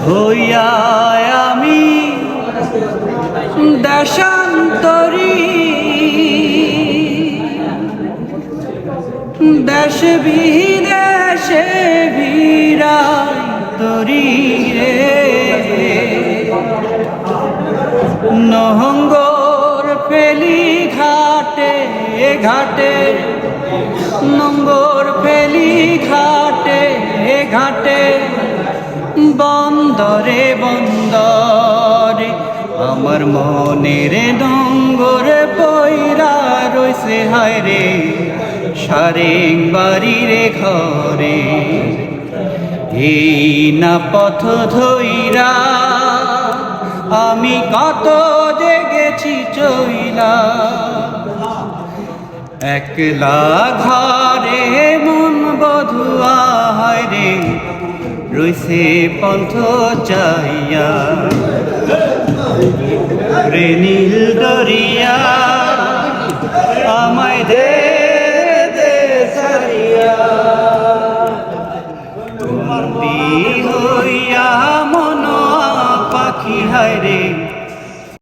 হইয়া আমি দেশান্তরী, দেশ বিদেশে ভিড়াই তরি রে। নহঙ্গর ফেলি ঘাটে ঘাটে, নম্বর ফেলি ঘাটে ঘাটে, বন্দরে বন্দরে আমার মনের ডঙ্গর পয়রা রইছে হায় রে সারেং বাড়ির ঘরে। এই না পথ ধইরা আমি কত যে গেছি চইলা, একলা ঘরে মন বধুয়া হায় রে রইছে পন্থ চাইয়া। রে নীল দরিয়া আমায় দে দে সারিয়া, বন্দী হইয়া মন পাখি হায় রে